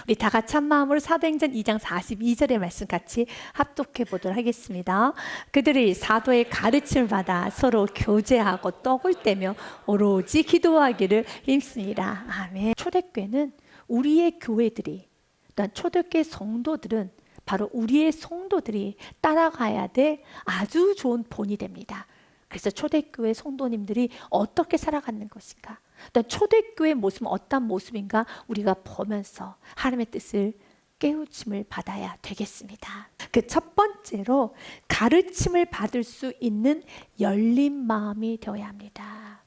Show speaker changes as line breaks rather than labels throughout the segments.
우리 다 같이 한 마음으로 사도행전 2장 42절의 말씀 같이 합독해 보도록 하겠습니다. 그들이 사도의 가르침을 받아 서로 교제하고 떡을 떼며 오로지 기도하기를 힘쓰니라. 아멘. 초대교회는 우리의 교회들이, 또한 초대교회 성도들은 바로 우리의 성도들이 따라가야 될 아주 좋은 본이 됩니다. 그래서 초대교회 성도님들이 어떻게 살아가는 것인가, 또 초대교회의 모습은 어떤 모습인가 우리가 보면서 하나님의 뜻을 깨우침을 받아야 되겠습니다. 그 첫 번째로 가르침을 받을 수 있는 열린 마음이 되어야 합니다.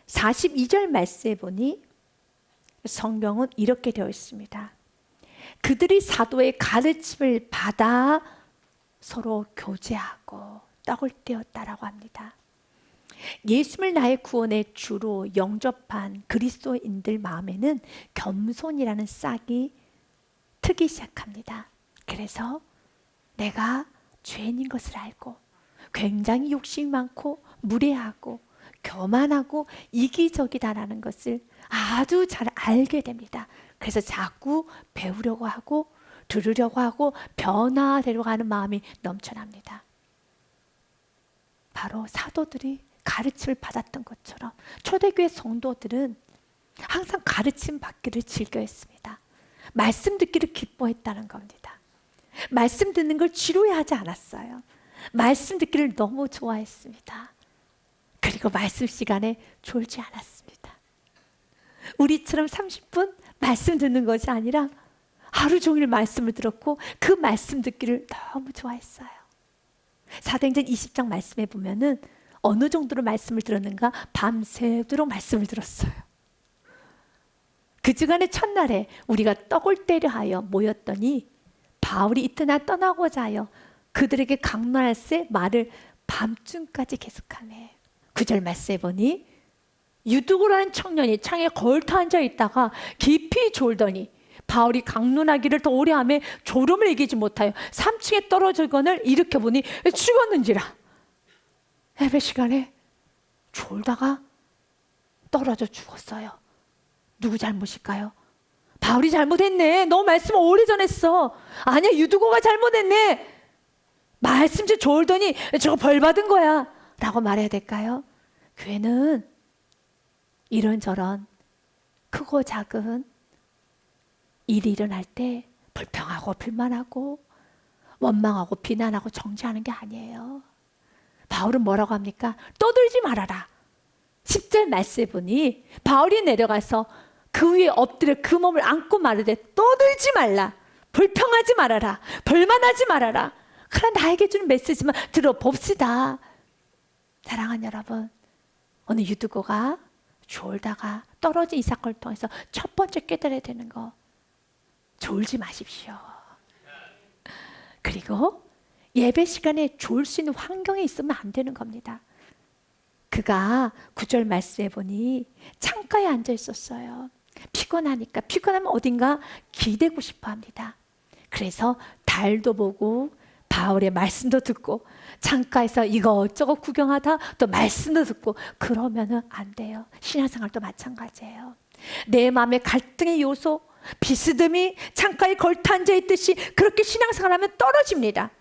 42절 말씀에 보니 성경은 이렇게 되어 있습니다. 그들이 사도의 가르침을 받아 서로 교제하고 떡을 떼었다라고 합니다. 예수를 나의 구원의 주로 영접한 그리스도인들 마음에는 겸손이라는 싹이 트기 시작합니다. 그래서 내가 죄인인 것을 알고 굉장히 욕심이 많고 무례하고 교만하고 이기적이다라는 것을 아주 잘 알게 됩니다. 그래서 자꾸 배우려고 하고 들으려고 하고 변화되려고 하는 마음이 넘쳐납니다. 바로 사도들이 가르침을 받았던 것처럼 초대교회 성도들은 항상 가르침 받기를 즐겨했습니다. 말씀 듣기를 기뻐했다는 겁니다. 말씀 듣는 걸 지루해하지 않았어요. 말씀 듣기를 너무 좋아했습니다. 그리고 말씀 시간에 졸지 않았습니다. 우리처럼 30분 말씀 듣는 것이 아니라 하루 종일 말씀을 들었고 그 말씀 듣기를 너무 좋아했어요. 사도행전 20장 말씀에 보면은 어느 정도로 말씀을 들었는가, 밤새도록 말씀을 들었어요. 그 주간의 첫날에 우리가 떡을 떼려 하여 모였더니 바울이 이튿날 떠나고자 하여 그들에게 강론할세 말을 밤중까지 계속하네. 9절 말씀에 보니 유두고라는 청년이 창에 걸터 앉아 있다가 깊이 졸더니 바울이 강론하기를 더 오래 하며 졸음을 이기지 못하여 3층에 떨어지거늘 일으켜보니 죽었는지라. 예배 시간에 졸다가 떨어져 죽었어요. 누구 잘못일까요? 바울이 잘못했네. 너 말씀 오래전 했어. 아니야, 유두고가 잘못했네. 말씀 좀 졸더니 저거 벌 받은 거야 라고 말해야 될까요? 교회는 이런저런 크고 작은 일이 일어날 때 불평하고 불만하고 원망하고 비난하고 정죄하는 게 아니에요. 바울은 뭐라고 합니까? 떠들지 말아라. 10절 말씀에 보니 바울이 내려가서 그 위에 엎드려 그 몸을 안고 말하되 떠들지 말라. 불평하지 말아라. 불만하지 말아라. 그러나 나에게 주는 메시지만 들어봅시다. 사랑하는 여러분, 오늘 유두고가 졸다가 떨어진 이 사건을 통해서 첫 번째 깨달아야 되는 거, 졸지 마십시오. 그리고 예배 시간에 졸 수 있는 환경에 있으면 안 되는 겁니다. 그가 9절 말씀에 보니 창가에 앉아 있었어요. 피곤하니까, 피곤하면 어딘가 기대고 싶어 합니다. 그래서 달도 보고 바울의 말씀도 듣고 창가에서 이것저것 구경하다 또 말씀도 듣고 그러면은 안 돼요. 신앙생활도 마찬가지예요. 내 마음의 갈등의 요소, 비스듬히 창가에 걸터 앉아 있듯이 그렇게 신앙생활하면 떨어집니다.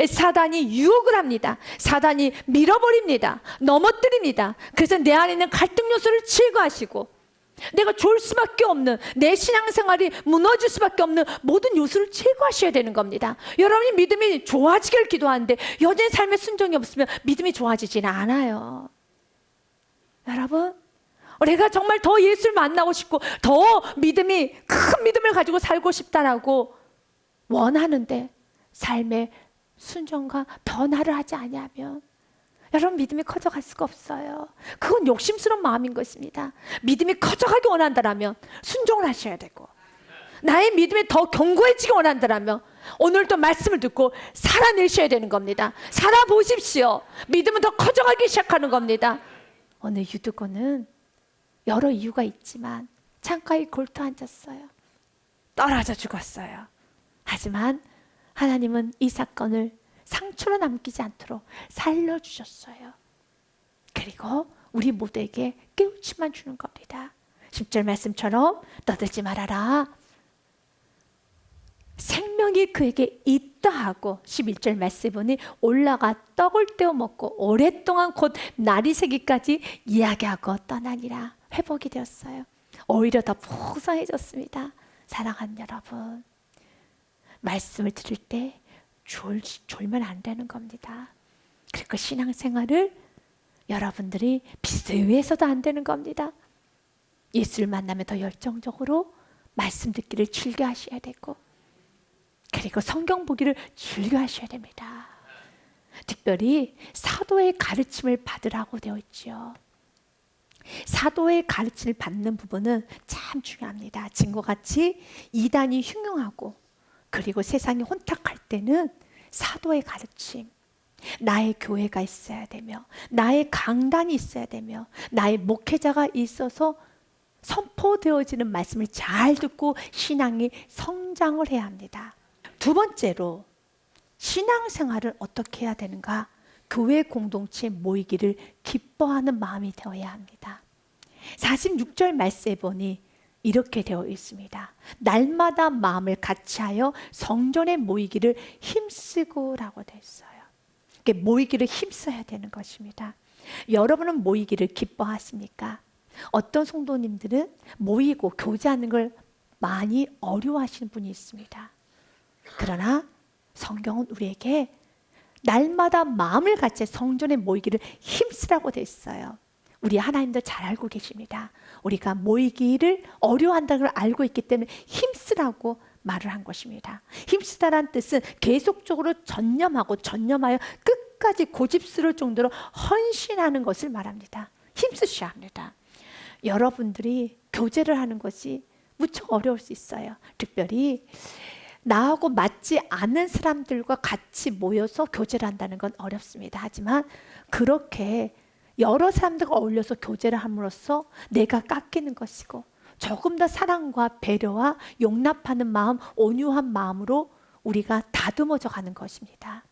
사단이 유혹을 합니다. 사단이 밀어버립니다. 넘어뜨립니다. 그래서 내 안에 있는 갈등 요소를 제거하시고 내가 졸 수밖에 없는, 내 신앙생활이 무너질 수밖에 없는 모든 요소를 제거하셔야 되는 겁니다. 여러분이 믿음이 좋아지길 기도하는데 여전히 삶에 순종이 없으면 믿음이 좋아지지는 않아요. 여러분, 내가 정말 더 예수를 만나고 싶고 더 믿음이 큰 믿음을 가지고 살고 싶다라고 원하는데 삶의 순종과 변화를 하지 아니하면 여러분 믿음이 커져갈 수가 없어요. 그건 욕심스러운 마음인 것입니다. 믿음이 커져가기 원한다면 순종을 하셔야 되고, 나의 믿음이 더 견고해지기 원한다면 오늘도 말씀을 듣고 살아내셔야 되는 겁니다. 살아보십시오. 믿음은 더 커져가기 시작하는 겁니다. 오늘 유두고는 여러 이유가 있지만 창가에 골터 앉았어요. 떨어져 죽었어요. 하지만 하나님은 이 사건을 상처로 남기지 않도록 살려주셨어요. 그리고 우리 모두에게 깨우침만 주는 겁니다. 10절 말씀처럼 떠들지 말아라. 생명이 그에게 있다 하고 11절 말씀에 보니 올라가 떡을 떼어 먹고 오랫동안 곧 날이 새기까지 이야기하고 떠나니라. 회복이 되었어요. 오히려 더 풍성해졌습니다. 사랑하는 여러분, 말씀을 들을 때 졸면 안 되는 겁니다. 그리고 신앙생활을 여러분들이 비대위해서도 안 되는 겁니다. 예수를 만나면 더 열정적으로 말씀 듣기를 즐겨 하셔야 되고, 그리고 성경 보기를 즐겨 하셔야 됩니다. 특별히 사도의 가르침을 받으라고 되어 있죠. 사도의 가르침을 받는 부분은 참 중요합니다. 지금과 같이 이단이 흉흉하고 그리고 세상이 혼탁할 때는 사도의 가르침, 나의 교회가 있어야 되며 나의 강단이 있어야 되며 나의 목회자가 있어서 선포되어지는 말씀을 잘 듣고 신앙이 성장을 해야 합니다. 두 번째로 신앙생활을 어떻게 해야 되는가? 교회 공동체에 모이기를 기뻐하는 마음이 되어야 합니다. 46절 말씀에 보니 이렇게 되어 있습니다. 날마다 마음을 같이하여 성전에 모이기를 힘쓰고 라고 되어 있어요. 모이기를 힘써야 되는 것입니다. 여러분은 모이기를 기뻐하십니까? 어떤 성도님들은 모이고 교제하는 걸 많이 어려워하시는 분이 있습니다. 그러나 성경은 우리에게 날마다 마음을 같이 성전에 모이기를 힘쓰라고 되어 있어요. 우리 하나님도 잘 알고 계십니다. 우리가 모이기를 어려워한다는 걸 알고 있기 때문에 힘쓰라고 말을 한 것입니다. 힘쓰다란 뜻은 계속적으로 전념하여 끝까지 고집스러울 정도로 헌신하는 것을 말합니다. 힘쓰셔야 합니다. 여러분들이 교제를 하는 것이 무척 어려울 수 있어요. 특별히 나하고 맞지 않은 사람들과 같이 모여서 교제를 한다는 건 어렵습니다. 하지만 그렇게 여러 사람들과 어울려서 교제를 함으로써 내가 깎이는 것이고 조금 더 사랑과 배려와 용납하는 마음, 온유한 마음으로 우리가 다듬어져 가는 것입니다.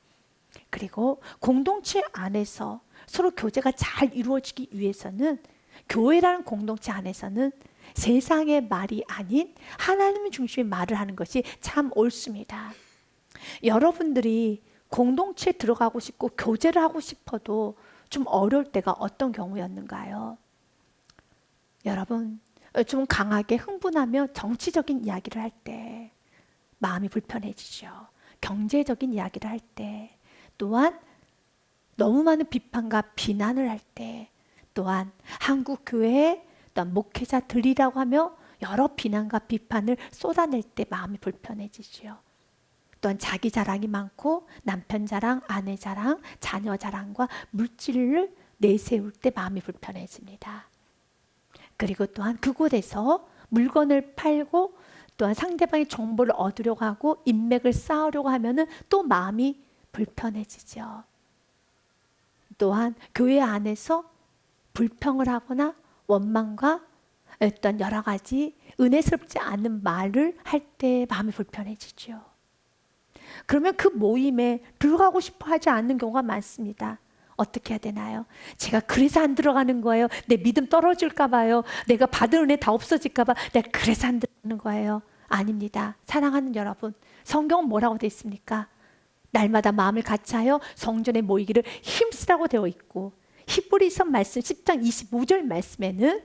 그리고 공동체 안에서 서로 교제가 잘 이루어지기 위해서는 교회라는 공동체 안에서는 세상의 말이 아닌 하나님 중심의 말을 하는 것이 참 옳습니다. 여러분들이 공동체에 들어가고 싶고 교제를 하고 싶어도 좀 어려울 때가 어떤 경우였는가요? 여러분, 좀 강하게 흥분하며 정치적인 이야기를 할 때 마음이 불편해지죠. 경제적인 이야기를 할 때, 또한 너무 많은 비판과 비난을 할 때, 또한 한국 교회에 또한 목회자들이라고 하며 여러 비난과 비판을 쏟아낼 때 마음이 불편해지죠. 또한 자기 자랑이 많고 남편 자랑, 아내 자랑, 자녀 자랑과 물질을 내세울 때 마음이 불편해집니다. 그리고 또한 그곳에서 물건을 팔고 또한 상대방의 정보를 얻으려고 하고 인맥을 쌓으려고 하면은 또 마음이 불편해지죠. 또한 교회 안에서 불평을 하거나 원망과 어떤 여러 가지 은혜스럽지 않은 말을 할 때 마음이 불편해지죠. 그러면 그 모임에 들어가고 싶어 하지 않는 경우가 많습니다. 어떻게 해야 되나요? 제가 그래서 안 들어가는 거예요. 내 믿음 떨어질까 봐요. 내가 받은 은혜 다 없어질까 봐 내가 그래서 안 들어가는 거예요. 아닙니다. 사랑하는 여러분, 성경은 뭐라고 되어 있습니까? 날마다 마음을 같이하여 성전에 모이기를 힘쓰라고 되어 있고, 히브리서 말씀 10장 25절 말씀에는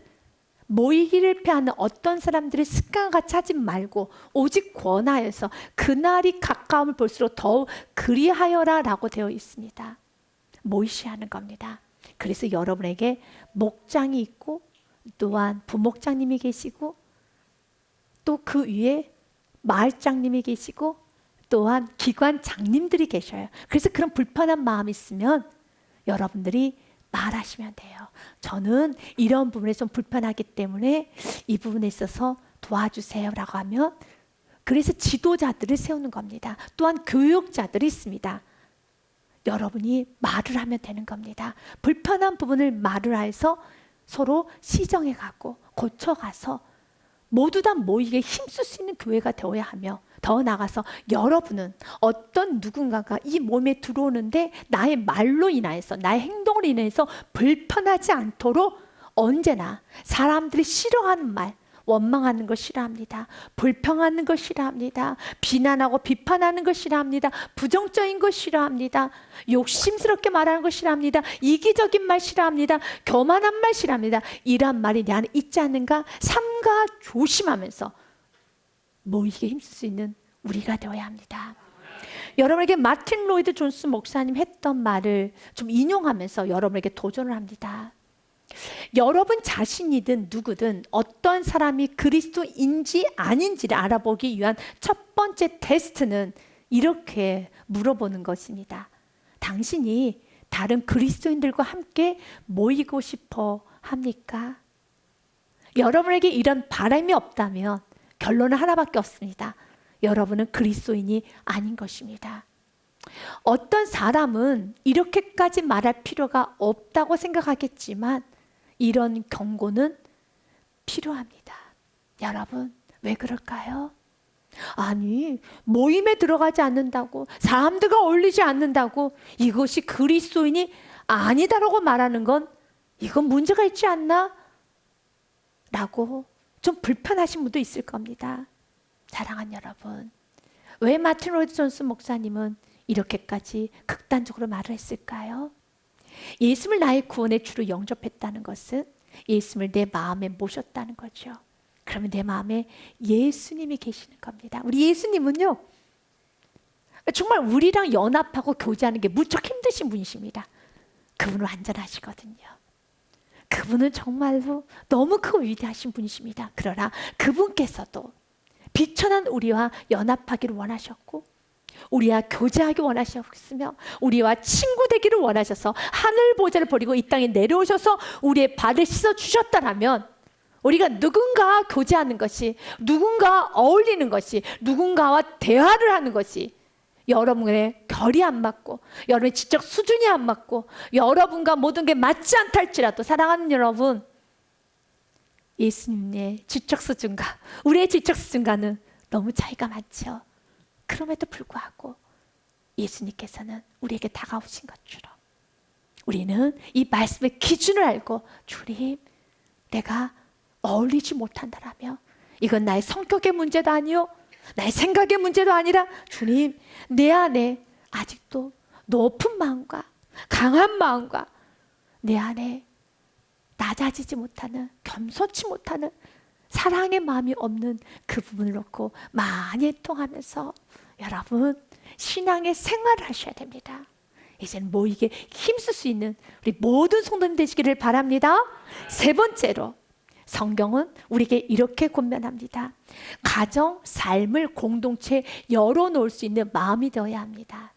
모이기를 피하는 어떤 사람들의 습관과 같이 하지 말고 오직 권하여서 그날이 가까움을 볼수록 더욱 그리하여라 라고 되어 있습니다. 모이셔야 하는 겁니다. 그래서 여러분에게 목장이 있고 또한 부목장님이 계시고 또 그 위에 마을장님이 계시고 또한 기관장님들이 계셔요. 그래서 그런 불편한 마음이 있으면 여러분들이 말하시면 돼요. 저는 이런 부분에 좀 불편하기 때문에 이 부분에 있어서 도와주세요 라고 하면, 그래서 지도자들을 세우는 겁니다. 또한 교육자들이 있습니다. 여러분이 말을 하면 되는 겁니다. 불편한 부분을 말을 해서 서로 시정해 가고 고쳐가서 모두 다 모이게 힘쓸 수 있는 교회가 되어야 하며, 더 나아가서 여러분은 어떤 누군가가 이 몸에 들어오는데 나의 말로 인하여서 나의 행동으로 인해서 불편하지 않도록 언제나 사람들이 싫어하는 말, 원망하는 거 싫어합니다. 불평하는 거 싫어합니다. 비난하고 비판하는 거 싫어합니다. 부정적인 거 싫어합니다. 욕심스럽게 말하는 거 싫어합니다. 이기적인 말 싫어합니다. 교만한 말 싫어합니다. 이런 말이 내 안에 있지 않는가 삼가 조심하면서 모이게 힘쓸 수 있는 우리가 되어야 합니다. 여러분에게 마틴 로이드 존스 목사님 했던 말을 좀 인용하면서 여러분에게 도전을 합니다. 여러분 자신이든 누구든 어떤 사람이 그리스도인지 아닌지를 알아보기 위한 첫 번째 테스트는 이렇게 물어보는 것입니다. 당신이 다른 그리스도인들과 함께 모이고 싶어 합니까? 여러분에게 이런 바람이 없다면 결론은 하나밖에 없습니다. 여러분은 그리스도인이 아닌 것입니다. 어떤 사람은 이렇게까지 말할 필요가 없다고 생각하겠지만 이런 경고는 필요합니다. 여러분, 왜 그럴까요? 아니, 모임에 들어가지 않는다고, 사람들과 어울리지 않는다고 이것이 그리스도인이 아니다라고 말하는 건 이건 문제가 있지 않나? 라고 좀 불편하신 분도 있을 겁니다. 사랑하는 여러분, 왜 마틴 로이드 존스 목사님은 이렇게까지 극단적으로 말을 했을까요? 예수님을 나의 구원의 주로 영접했다는 것은 예수님을 내 마음에 모셨다는 거죠. 그러면 내 마음에 예수님이 계시는 겁니다. 우리 예수님은요, 정말 우리랑 연합하고 교제하는 게 무척 힘드신 분이십니다. 그분은 완전하시거든요. 그분은 정말로 너무 크고 위대하신 분이십니다. 그러나 그분께서도 비천한 우리와 연합하기를 원하셨고 우리와 교제하기 원하셨으며 우리와 친구 되기를 원하셔서 하늘 보좌를 버리고 이 땅에 내려오셔서 우리의 발을 씻어 주셨다라면 우리가 누군가와 교제하는 것이, 누군가와 어울리는 것이, 누군가와 대화를 하는 것이 여러분의 결이 안 맞고 여러분의 지적 수준이 안 맞고 여러분과 모든 게 맞지 않다 할지라도 사랑하는 여러분, 예수님의 지적 수준과 우리의 지적 수준과는 너무 차이가 많죠. 그럼에도 불구하고 예수님께서는 우리에게 다가오신 것처럼 우리는 이 말씀의 기준을 알고 주님, 내가 어울리지 못한다라며 이건 나의 성격의 문제도 아니요 나의 생각의 문제도 아니라 주님, 내 안에 아직도 높은 마음과 강한 마음과 내 안에 낮아지지 못하는, 겸손치 못하는 사랑의 마음이 없는 그 부분을 놓고 많이 통하면서 여러분 신앙의 생활을 하셔야 됩니다. 이제는 모이게 힘쓸 수 있는 우리 모든 성도님 되시기를 바랍니다. 세 번째로 성경은 우리에게 이렇게 권면합니다. 가정, 삶을 공동체에 열어놓을 수 있는 마음이 되어야 합니다.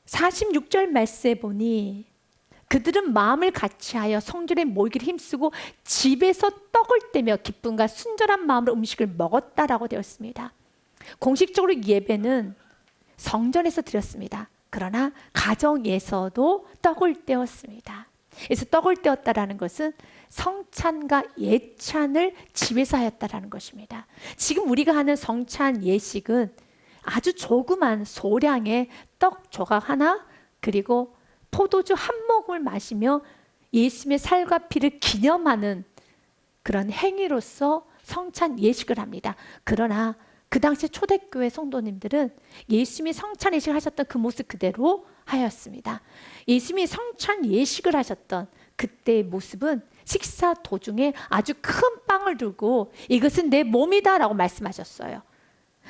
46절 말씀에 보니 그들은 마음을 같이하여 성전에 모이기를 힘쓰고 집에서 떡을 떼며 기쁨과 순전한 마음으로 음식을 먹었다라고 되어 있습니다. 공식적으로 예배는 성전에서 드렸습니다. 그러나 가정에서도 떡을 떼었습니다. 그래서 떡을 떼었다라는 것은 성찬과 예찬을 집에서 하였다라는 것입니다. 지금 우리가 하는 성찬 예식은 아주 조그만 소량의 떡 조각 하나 그리고 포도주 한 모금을 마시며 예수님의 살과 피를 기념하는 그런 행위로서 성찬 예식을 합니다. 그러나 그 당시 초대교회 성도님들은 예수님이 성찬 예식을 하셨던 그 모습 그대로 하였습니다. 예수님이 성찬 예식을 하셨던 그때의 모습은 식사 도중에 아주 큰 빵을 들고 이것은 내 몸이다 라고 말씀하셨어요.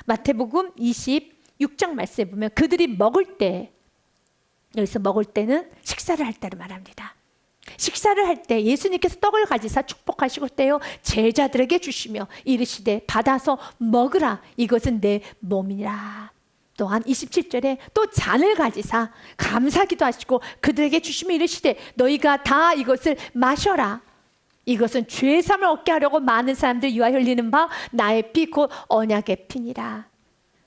마태복음 26장 말씀에 보면 그들이 먹을 때, 여기서 먹을 때는 식사를 할 때를 말합니다. 식사를 할 때 예수님께서 떡을 가지사 축복하시고 떼어 제자들에게 주시며 이르시되 받아서 먹으라, 이것은 내 몸이라. 또한 27절에 또 잔을 가지사 감사기도 하시고 그들에게 주시며 이르시되 너희가 다 이것을 마셔라, 이것은 죄 사함을 얻게 하려고 많은 사람들 위하여 흘리는 바 나의 피 곧 언약의 피니라.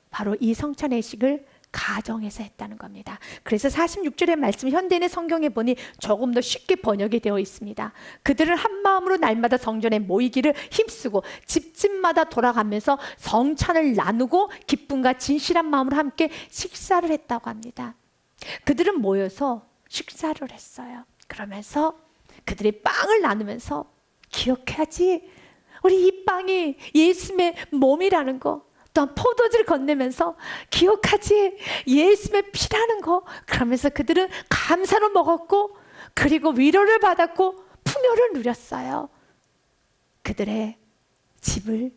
바로 이 성찬 예식을 가정에서 했다는 겁니다. 그래서 46절의 말씀 현대인의 성경에 보니 조금 더 쉽게 번역이 되어 있습니다. 그들은 한 마음으로 날마다 성전에 모이기를 힘쓰고 집집마다 돌아가면서 성찬을 나누고 기쁨과 진실한 마음으로 함께 식사를 했다고 합니다. 그들은 모여서 식사를 했어요. 그러면서 그들이 빵을 나누면서 기억해야지, 우리 이 빵이 예수님의 몸이라는 거, 또한 포도주를 건네면서 기억하지, 예수님의 피라는 거. 그러면서 그들은 감사로 먹었고, 그리고 위로를 받았고 풍요를 누렸어요. 그들의 집을,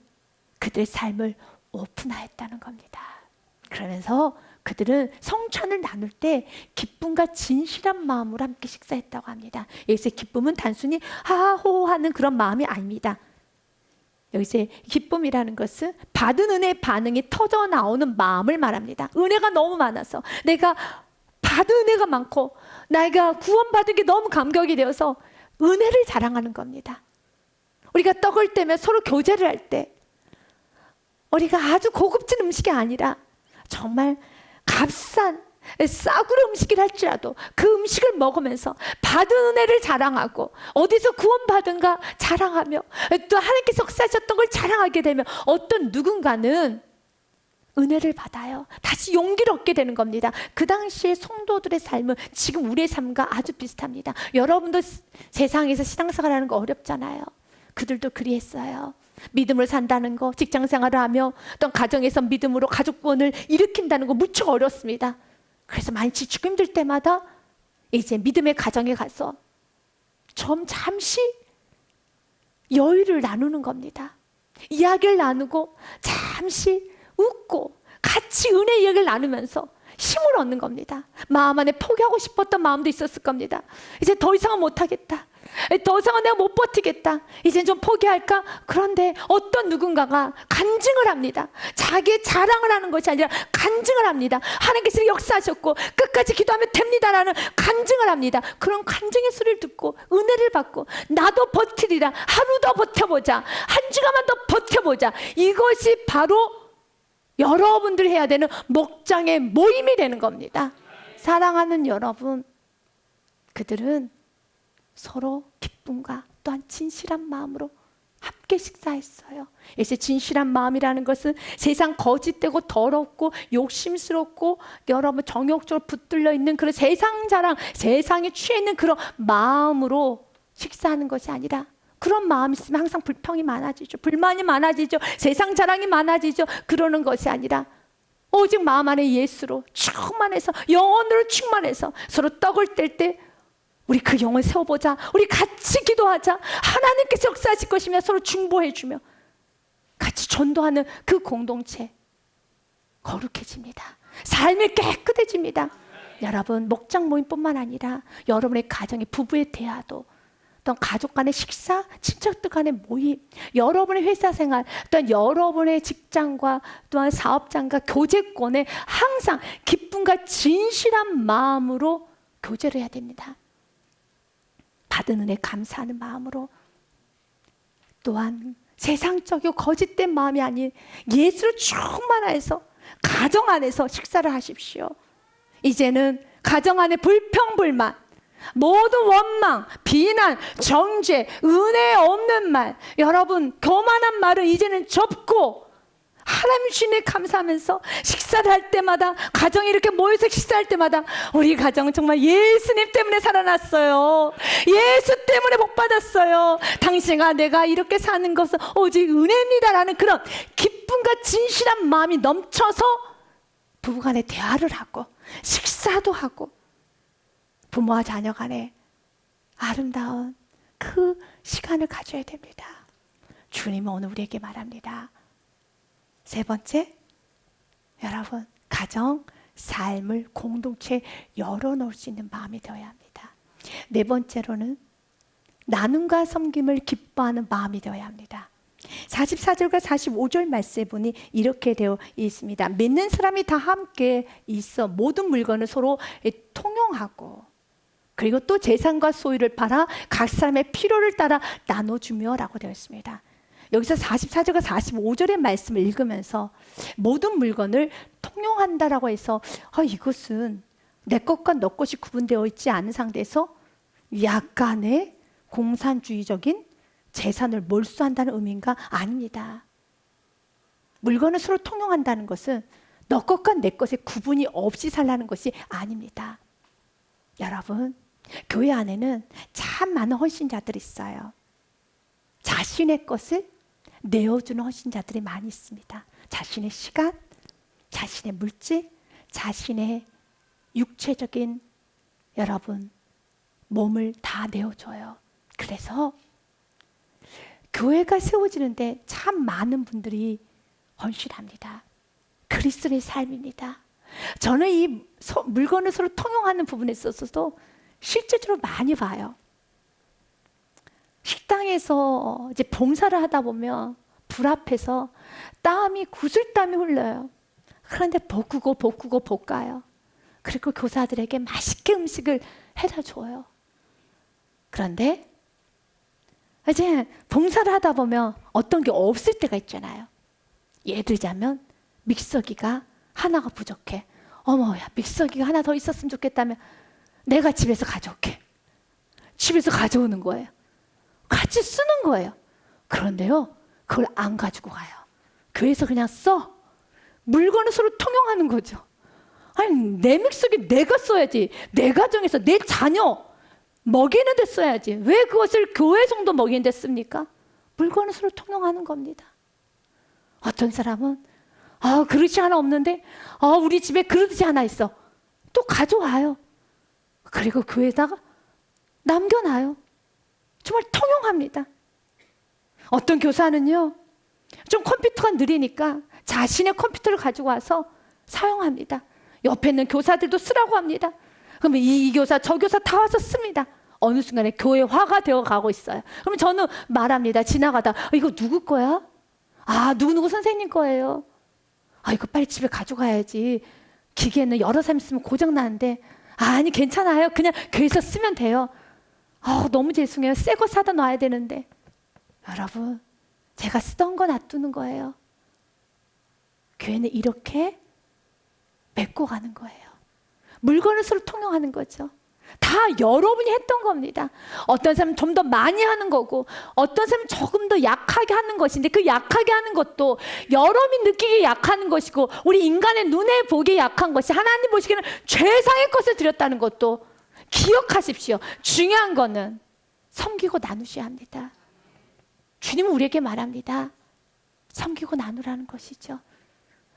그들의 삶을 오픈하였다는 겁니다. 그러면서 그들은 성찬을 나눌 때 기쁨과 진실한 마음으로 함께 식사했다고 합니다. 여기서 기쁨은 단순히 하하호호하는 그런 마음이 아닙니다. 여기서 기쁨이라는 것은 받은 은혜의 반응이 터져 나오는 마음을 말합니다. 은혜가 너무 많아서, 내가 받은 은혜가 많고 내가 구원받은 게 너무 감격이 되어서 은혜를 자랑하는 겁니다. 우리가 떡을 떼며 서로 교제를 할 때, 우리가 아주 고급진 음식이 아니라 정말 값싼 싸구려 음식을 할지라도 그 음식을 먹으면서 받은 은혜를 자랑하고, 어디서 구원받은가 자랑하며, 또 하나님께서 역사하셨던 걸 자랑하게 되면 어떤 누군가는 은혜를 받아요. 다시 용기를 얻게 되는 겁니다. 그 당시의 성도들의 삶은 지금 우리의 삶과 아주 비슷합니다. 여러분도 세상에서 신앙생활하는 거 어렵잖아요. 그들도 그리했어요. 믿음을 산다는 거, 직장생활을 하며 또 가정에서 믿음으로 가족 구원을 일으킨다는 거 무척 어렵습니다. 그래서 많이 지치고 힘들 때마다 이제 믿음의 가정에 가서 잠시 여유를 나누는 겁니다. 이야기를 나누고 잠시 웃고 같이 은혜 이야기를 나누면서 힘을 얻는 겁니다. 마음 안에 포기하고 싶었던 마음도 있었을 겁니다. 이제 더 이상은 못하겠다, 더 이상은 내가 못 버티겠다, 이제 좀 포기할까? 그런데 어떤 누군가가 간증을 합니다. 자기의 자랑을 하는 것이 아니라 간증을 합니다. 하나님께서 역사하셨고 끝까지 기도하면 됩니다라는 간증을 합니다. 그런 간증의 소리를 듣고 은혜를 받고, 나도 버티리라, 하루 더 버텨보자, 한 주간만 더 버텨보자. 이것이 바로 여러분들이 해야 되는 목장의 모임이 되는 겁니다. 사랑하는 여러분, 그들은 서로 기쁨과 또한 진실한 마음으로 함께 식사했어요. 이제 진실한 마음이라는 것은 세상 거짓되고 더럽고 욕심스럽고 여러분 정욕적으로 붙들려 있는 그런 세상 자랑, 세상에 취해 있는 그런 마음으로 식사하는 것이 아니라, 그런 마음이 있으면 항상 불평이 많아지죠. 불만이 많아지죠. 세상 자랑이 많아지죠. 그러는 것이 아니라 오직 마음 안에 예수로 충만해서, 영혼으로 충만해서 서로 떡을 뗄 때 우리 그 영을 세워보자, 우리 같이 기도하자, 하나님께서 역사하실 것이며 서로 중보해주며 같이 전도하는 그 공동체 거룩해집니다. 삶이 깨끗해집니다. 여러분, 목장 모임뿐만 아니라 여러분의 가정의 부부의 대화도, 또 가족 간의 식사, 친척들 간의 모임, 여러분의 회사 생활, 또한 여러분의 직장과 또한 사업장과 교제권에 항상 기쁨과 진실한 마음으로 교제를 해야 됩니다. 받은 은혜 감사하는 마음으로, 또한 세상적이고 거짓된 마음이 아닌 예수를 충만해서 가정 안에서 식사를 하십시오. 이제는 가정 안에 불평불만, 모든 원망, 비난, 정죄, 은혜 없는 말, 여러분 교만한 말을 이제는 접고 하나님 주님에 감사하면서 식사를 할 때마다, 가정이 이렇게 모여서 식사할 때마다 우리 가정은 정말 예수님 때문에 살아났어요. 예수 때문에 복 받았어요. 당신과 내가 이렇게 사는 것은 오직 은혜입니다라는 그런 기쁨과 진실한 마음이 넘쳐서 부부간에 대화를 하고 식사도 하고 부모와 자녀 간에 아름다운 그 시간을 가져야 됩니다. 주님은 오늘 우리에게 말합니다. 세 번째, 여러분 가정, 삶을 공동체에 열어놓을 수 있는 마음이 되어야 합니다. 네 번째로는 나눔과 섬김을 기뻐하는 마음이 되어야 합니다. 44절과 45절 말씀에 보니 이렇게 되어 있습니다. 믿는 사람이 다 함께 있어 모든 물건을 서로 통용하고, 그리고 또 재산과 소유를 팔아 각 사람의 필요를 따라 나눠주며 라고 되어 있습니다. 여기서 44절과 45절의 말씀을 읽으면서 모든 물건을 통용한다라고 해서 이것은 내 것과 너 것이 구분되어 있지 않은 상태에서 약간의 공산주의적인 재산을 몰수한다는 의미인가? 아닙니다. 물건을 서로 통용한다는 것은 너 것과 내 것의 구분이 없이 살라는 것이 아닙니다. 여러분, 교회 안에는 참 많은 헌신자들이 있어요. 자신의 것을 내어주는 헌신자들이 많이 있습니다. 자신의 시간, 자신의 물질, 자신의 육체적인 여러분 몸을 다 내어줘요. 그래서 교회가 세워지는데 참 많은 분들이 헌신합니다. 그리스도의 삶입니다. 저는 이 물건을 서로 통용하는 부분에 있어서도 실제적으로 많이 봐요. 식당에서 이제 봉사를 하다 보면 불 앞에서 구슬땀이 흘러요. 그런데 볶고 볶아요. 그리고 교사들에게 맛있게 음식을 해다 줘요. 그런데 이제 봉사를 하다 보면 어떤 게 없을 때가 있잖아요. 예를 들자면 믹서기가 하나가 부족해. 어머야, 믹서기가 하나 더 있었으면 좋겠다면 내가 집에서 가져올게. 집에서 가져오는 거예요. 같이 쓰는 거예요. 그런데요, 그걸 안 가지고 가요. 교회에서 그냥 써. 물건을 서로 통용하는 거죠. 아니, 내 믹서기 내가 써야지. 내 가정에서 내 자녀 먹이는 데 써야지. 왜 그것을 교회 정도 먹이는 데 씁니까? 물건을 서로 통용하는 겁니다. 어떤 사람은 그릇이 하나 없는데 우리 집에 그릇이 하나 있어. 또 가져와요. 그리고 교회에다가 남겨놔요. 정말 통용합니다. 어떤 교사는요, 좀 컴퓨터가 느리니까 자신의 컴퓨터를 가지고 와서 사용합니다. 옆에 있는 교사들도 쓰라고 합니다. 그러면 이 교사 저 교사 다 와서 씁니다. 어느 순간에 교회화가 되어 가고 있어요. 그러면 저는 말합니다. 지나가다 이거 누구 거야? 누구 선생님 거예요. 이거 빨리 집에 가져가야지. 기계는 여러 사람 쓰면 고장 나는데. 아니, 괜찮아요. 그냥 교회에서 쓰면 돼요. 너무 죄송해요. 새 거 사다 놔야 되는데. 여러분, 제가 쓰던 거 놔두는 거예요. 교회는 이렇게 맺고 가는 거예요. 물건을 서로 통용하는 거죠. 다 여러분이 했던 겁니다. 어떤 사람은 좀 더 많이 하는 거고, 어떤 사람은 조금 더 약하게 하는 것인데, 그 약하게 하는 것도 여러분이 느끼기에 약하는 것이고, 우리 인간의 눈에 보기에 약한 것이 하나님 보시기에는 최상의 것을 드렸다는 것도 기억하십시오. 중요한 거는 섬기고 나누셔야 합니다. 주님은 우리에게 말합니다. 섬기고 나누라는 것이죠.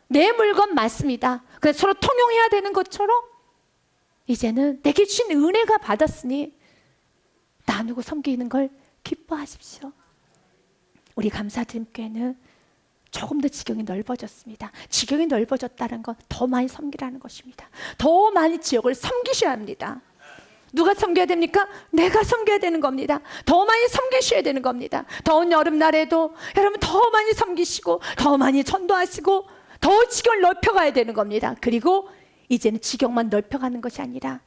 내 물건 맞습니다. 그래서 서로 통용해야 되는 것처럼 이제는 내게 주신 은혜가 받았으니 나누고 섬기는 걸 기뻐하십시오. 우리 감사드림교회는 조금 더 지경이 넓어졌습니다. 지경이 넓어졌다는 건 더 많이 섬기라는 것입니다. 더 많이 지역을 섬기셔야 합니다. 누가 섬겨야 됩니까? 내가 섬겨야 되는 겁니다. 더 많이 섬기셔야 되는 겁니다. 더운 여름날에도 여러분 더 많이 섬기시고 더 많이 전도하시고 더 지경을 넓혀가야 되는 겁니다. 그리고 이제는 지경만 넓혀가는 것이 아니라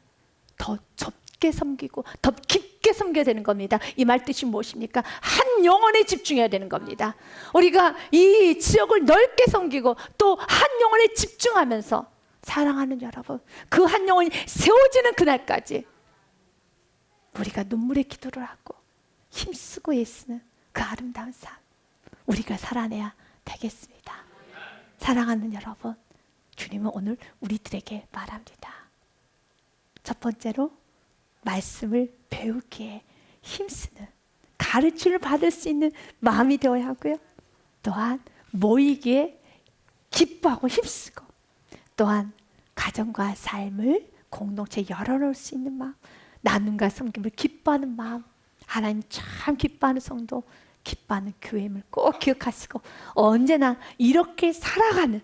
더 좁게 섬기고 더 깊게 섬겨야 되는 겁니다. 이 말 뜻이 무엇입니까? 한 영혼에 집중해야 되는 겁니다. 우리가 이 지역을 넓게 섬기고 또 한 영혼에 집중하면서 사랑하는 여러분, 그 한 영혼이 세워지는 그날까지 우리가 눈물의 기도를 하고 힘쓰고 애쓰는 그 아름다운 삶, 우리가 살아내야 되겠습니다. 사랑하는 여러분, 주님은 오늘 우리들에게 말합니다. 첫 번째로 말씀을 배우기에 힘쓰는, 가르침을 받을 수 있는 마음이 되어야 하고요. 또한 모이기에 기뻐하고 힘쓰고, 또한 가정과 삶을 공동체에 열어놓을 수 있는 마음, 나눔과 섬김을 기뻐하는 마음, 하나님 참 기뻐하는 성도, 기뻐하는 교회임을 꼭 기억하시고 언제나 이렇게 살아가는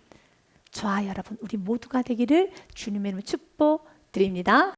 저와 여러분 우리 모두가 되기를 주님의 이름으로 축복드립니다.